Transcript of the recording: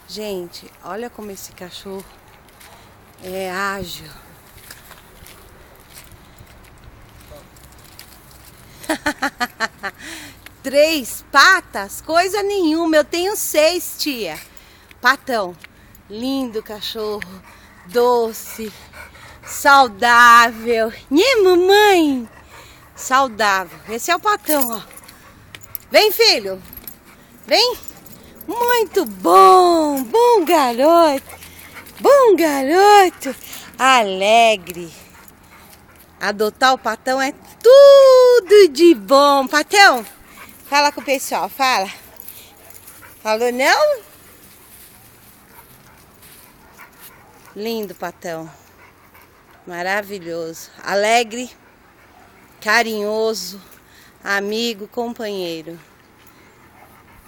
Gente, olha como esse cachorro é ágil. Três patas? Coisa nenhuma, eu tenho 6, tia. Patão, lindo cachorro, doce, saudável. Né, mamãe? Saudável. Esse é o Patão, ó. Vem, filho. Vem. Muito bom. Bom garoto. Bom garoto. Alegre. Adotar o Patão é tudo de bom. Patão, fala com o pessoal, fala. Falou não? Lindo Patão. Maravilhoso. Alegre, carinhoso, amigo, companheiro.